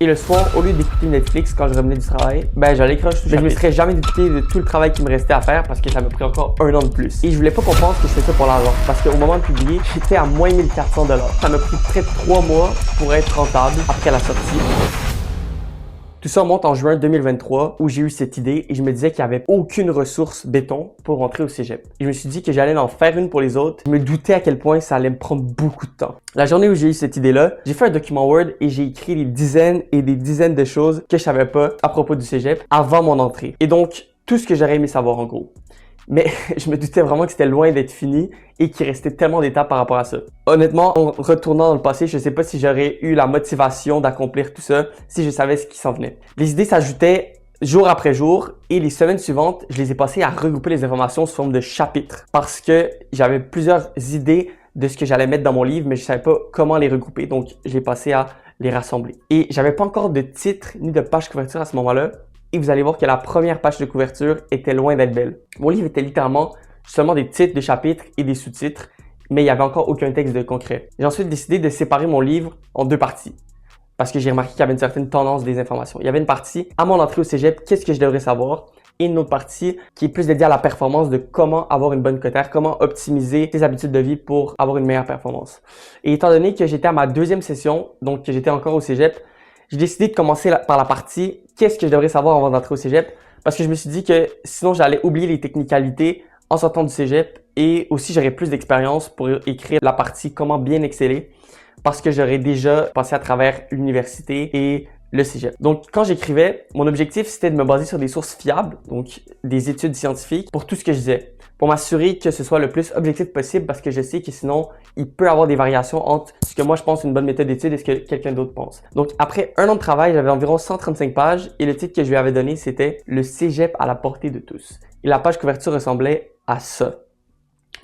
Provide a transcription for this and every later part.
Et le soir, au lieu d'écouter Netflix quand je revenais du travail, ben j'allais écrire un chapitre. Mais je me serais jamais douté de tout le travail qui me restait à faire parce que ça m'a pris encore 1 an de plus. Et je voulais pas qu'on pense que je faisais ça pour l'argent parce qu'au moment de publier, j'étais à moins 1400 $. Ça m'a pris près de 3 mois pour être rentable après la sortie. Tout ça monte en juin 2023 où j'ai eu cette idée et je me disais qu'il n'y avait aucune ressource béton pour rentrer au cégep. Et je me suis dit que j'allais en faire une pour les autres. Je me doutais à quel point ça allait me prendre beaucoup de temps. La journée où j'ai eu cette idée-là, j'ai fait un document Word et j'ai écrit des dizaines et des dizaines de choses que je savais pas à propos du cégep avant mon entrée. Et donc, tout ce que j'aurais aimé savoir en gros. Mais je me doutais vraiment que c'était loin d'être fini et qu'il restait tellement d'étapes par rapport à ça. Honnêtement, en retournant dans le passé, je sais pas si j'aurais eu la motivation d'accomplir tout ça si je savais ce qui s'en venait. Les idées s'ajoutaient jour après jour et les semaines suivantes, je les ai passées à regrouper les informations sous forme de chapitres parce que j'avais plusieurs idées de ce que j'allais mettre dans mon livre, mais je savais pas comment les regrouper, donc j'ai passé à les rassembler. Et j'avais pas encore de titre ni de page couverture à ce moment-là. Et vous allez voir que la première page de couverture était loin d'être belle. Mon livre était littéralement seulement des titres, des chapitres et des sous-titres, mais il n'y avait encore aucun texte de concret. J'ai ensuite décidé de séparer mon livre en 2 parties, parce que j'ai remarqué qu'il y avait une certaine tendance des informations. Il y avait une partie à mon entrée au cégep, qu'est-ce que je devrais savoir, et une autre partie qui est plus dédiée à la performance de comment avoir une bonne cotère, comment optimiser ses habitudes de vie pour avoir une meilleure performance. Et étant donné que j'étais à ma 2e session, donc que j'étais encore au cégep, j'ai décidé de commencer par la partie « Qu'est-ce que je devrais savoir avant d'entrer au cégep ?» parce que je me suis dit que sinon j'allais oublier les technicalités en sortant du cégep et aussi j'aurais plus d'expérience pour écrire la partie « Comment bien exceller » parce que j'aurais déjà passé à travers l'université et le cégep. Donc, quand j'écrivais, mon objectif, c'était de me baser sur des sources fiables, donc des études scientifiques, pour tout ce que je disais, pour m'assurer que ce soit le plus objectif possible parce que je sais que sinon, il peut y avoir des variations entre ce que moi je pense une bonne méthode d'étude et ce que quelqu'un d'autre pense. Donc, après 1 an de travail, j'avais environ 135 pages et le titre que je lui avais donné, c'était « Le cégep à la portée de tous ». Et la page couverture ressemblait à ça.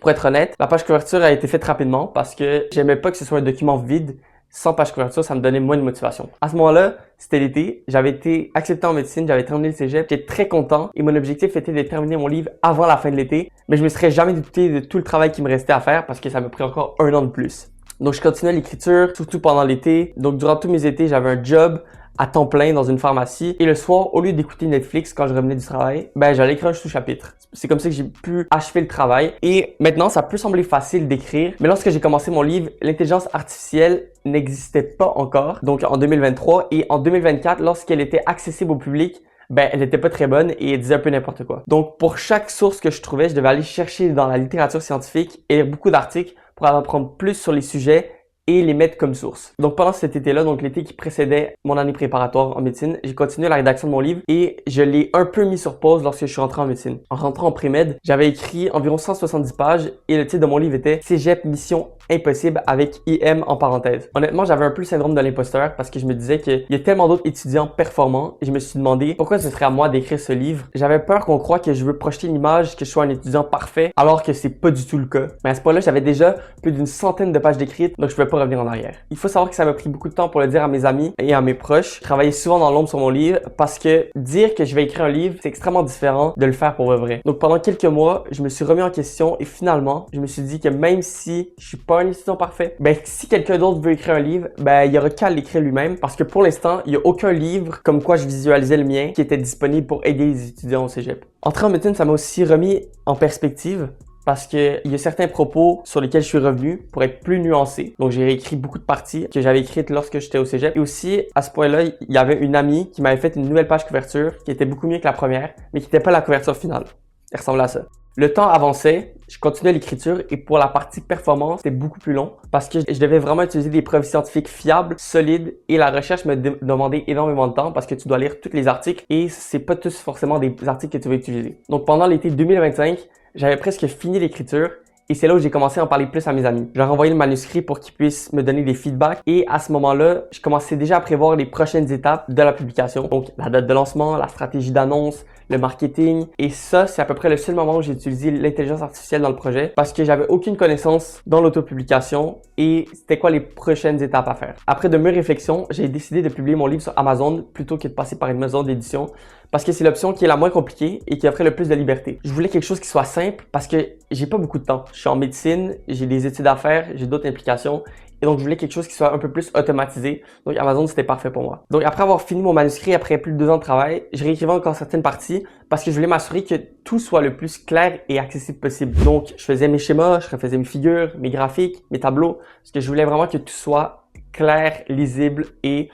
Pour être honnête, la page couverture a été faite rapidement parce que j'aimais pas que ce soit un document vide. Sans page couverture, ça me donnait moins de motivation. À ce moment-là, c'était l'été, j'avais été accepté en médecine, j'avais terminé le cégep, j'étais très content et mon objectif était de terminer mon livre avant la fin de l'été, mais je me serais jamais douté de tout le travail qui me restait à faire parce que ça m'a pris encore 1 an de plus. Donc je continuais l'écriture, surtout pendant l'été. Donc durant tous mes étés, j'avais un job à temps plein dans une pharmacie et le soir, au lieu d'écouter Netflix quand je revenais du travail, ben j'allais écrire un sous-chapitre. C'est comme ça que j'ai pu achever le travail et maintenant ça peut sembler facile d'écrire, mais lorsque j'ai commencé mon livre, l'intelligence artificielle n'existait pas encore, donc en 2023 et en 2024, lorsqu'elle était accessible au public, ben elle n'était pas très bonne et elle disait un peu n'importe quoi. Donc pour chaque source que je trouvais, je devais aller chercher dans la littérature scientifique et lire beaucoup d'articles pour en apprendre plus sur les sujets et les mettre comme source. Donc pendant cet été-là, donc l'été qui précédait mon année préparatoire en médecine, j'ai continué la rédaction de mon livre et je l'ai un peu mis sur pause lorsque je suis rentré en médecine. En rentrant en pré-med, j'avais écrit environ 170 pages et le titre de mon livre était « Cégep Mission Impossible » avec IM en parenthèse. Honnêtement, j'avais un peu le syndrome de l'imposteur parce que je me disais qu'il y a tellement d'autres étudiants performants et je me suis demandé pourquoi ce serait à moi d'écrire ce livre. J'avais peur qu'on croie que je veux projeter une image que je sois un étudiant parfait alors que c'est pas du tout le cas. Mais à ce point-là, j'avais déjà plus d'une centaine de pages d'écrites donc je pouvais pas revenir en arrière. Il faut savoir que ça m'a pris beaucoup de temps pour le dire à mes amis et à mes proches. Je travaillais souvent dans l'ombre sur mon livre parce que dire que je vais écrire un livre, c'est extrêmement différent de le faire pour vrai. Donc pendant quelques mois, je me suis remis en question et finalement, je me suis dit que même si je suis pas un étudiant parfait, ben si quelqu'un d'autre veut écrire un livre, ben il y aura qu'à l'écrire lui-même parce que pour l'instant, il y a aucun livre comme quoi je visualisais le mien qui était disponible pour aider les étudiants au cégep. Entrer en médecine, ça m'a aussi remis en perspective parce qu'il y a certains propos sur lesquels je suis revenu pour être plus nuancé. Donc, j'ai réécrit beaucoup de parties que j'avais écrites lorsque j'étais au cégep. Et aussi, à ce point-là, il y avait une amie qui m'avait fait une nouvelle page couverture qui était beaucoup mieux que la première, mais qui n'était pas la couverture finale. Elle ressemblait à ça. Le temps avançait, je continuais l'écriture et pour la partie performance, c'était beaucoup plus long parce que je devais vraiment utiliser des preuves scientifiques fiables, solides et la recherche me demandait énormément de temps parce que tu dois lire tous les articles et c'est pas tous forcément des articles que tu vas utiliser. Donc, pendant l'été 2025, j'avais presque fini l'écriture et c'est là où j'ai commencé à en parler plus à mes amis. Je leur ai envoyé le manuscrit pour qu'ils puissent me donner des feedbacks et à ce moment-là, je commençais déjà à prévoir les prochaines étapes de la publication. Donc, la date de lancement, la stratégie d'annonce, le marketing et ça, c'est à peu près le seul moment où j'ai utilisé l'intelligence artificielle dans le projet parce que j'avais aucune connaissance dans l'autopublication et c'était quoi les prochaines étapes à faire. Après de mûres réflexions, j'ai décidé de publier mon livre sur Amazon plutôt que de passer par une maison d'édition parce que c'est l'option qui est la moins compliquée et qui offrait le plus de liberté. Je voulais quelque chose qui soit simple parce que j'ai pas beaucoup de temps. Je suis en médecine, j'ai des études à faire, j'ai d'autres implications Et donc, je voulais quelque chose qui soit un peu plus automatisé. Donc, Amazon, c'était parfait pour moi. Donc, après avoir fini mon manuscrit, après plus de 2 ans de travail, je réécrivais encore certaines parties parce que je voulais m'assurer que tout soit le plus clair et accessible possible. Donc, je faisais mes schémas, je refaisais mes figures, mes graphiques, mes tableaux, parce que je voulais vraiment que tout soit clair, lisible et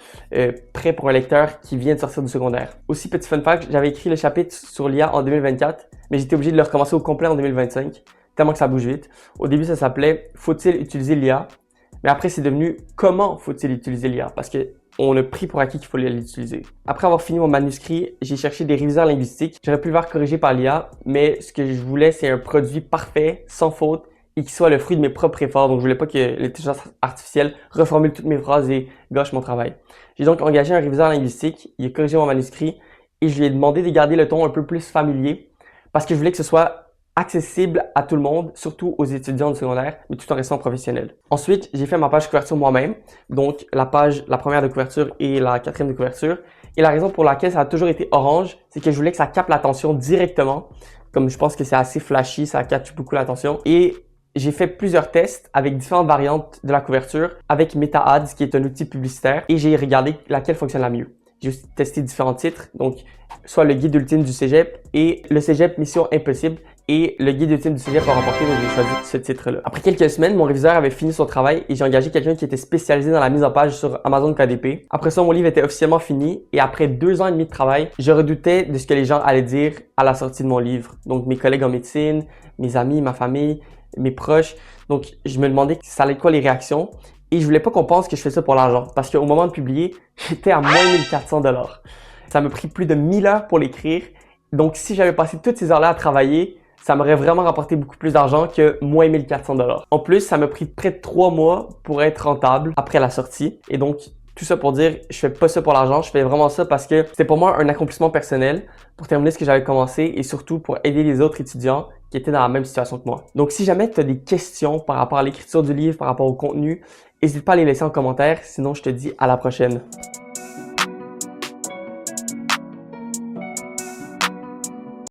prêt pour un lecteur qui vient de sortir du secondaire. Aussi, petit fun fact, j'avais écrit le chapitre sur l'IA en 2024, mais j'étais obligé de le recommencer au complet en 2025, tellement que ça bouge vite. Au début, ça s'appelait « Faut-il utiliser l'IA ?» Mais après, c'est devenu « Comment faut-il utiliser l'IA ?» parce que on a pris pour acquis qu'il fallait l'utiliser. Après avoir fini mon manuscrit, j'ai cherché des réviseurs linguistiques. J'aurais pu le voir corriger par l'IA, mais ce que je voulais, c'est un produit parfait, sans faute, et qui soit le fruit de mes propres efforts. Donc, je voulais pas que l'intelligence artificielle reformule toutes mes phrases et gâche mon travail. J'ai donc engagé un réviseur linguistique, il a corrigé mon manuscrit et je lui ai demandé de garder le ton un peu plus familier parce que je voulais que ce soit accessible à tout le monde, surtout aux étudiants du secondaire, mais tout en restant professionnel. Ensuite, j'ai fait ma page couverture moi-même, donc la première de couverture et la 4e de couverture. Et la raison pour laquelle ça a toujours été orange, c'est que je voulais que ça capte l'attention directement. Comme je pense que c'est assez flashy, ça capte beaucoup l'attention. Et j'ai fait plusieurs tests avec différentes variantes de la couverture avec MetaAds qui est un outil publicitaire et j'ai regardé laquelle fonctionne la mieux. J'ai aussi testé différents titres, donc soit le guide ultime du cégep et le cégep Mission Impossible et le guide ultime du cégep a remporté, donc j'ai choisi ce titre-là. Après quelques semaines, mon réviseur avait fini son travail et j'ai engagé quelqu'un qui était spécialisé dans la mise en page sur Amazon KDP. Après ça, mon livre était officiellement fini et après 2 ans et demi de travail, je redoutais de ce que les gens allaient dire à la sortie de mon livre. Donc mes collègues en médecine, mes amis, ma famille, mes proches. Donc, je me demandais ça allait être quoi les réactions et je voulais pas qu'on pense que je fais ça pour l'argent parce qu'au moment de publier, j'étais à moins 1400 $. Ça m'a pris plus de 1000 heures pour l'écrire. Donc, si j'avais passé toutes ces heures-là à travailler, ça m'aurait vraiment rapporté beaucoup plus d'argent que moins 1400 $. En plus, ça m'a pris près de 3 mois pour être rentable après la sortie. Et donc, tout ça pour dire, je fais pas ça pour l'argent, je fais vraiment ça parce que c'était pour moi un accomplissement personnel pour terminer ce que j'avais commencé et surtout pour aider les autres étudiants qui étaient dans la même situation que moi. Donc, si jamais tu as des questions par rapport à l'écriture du livre, par rapport au contenu, n'hésite pas à les laisser en commentaire, sinon je te dis à la prochaine.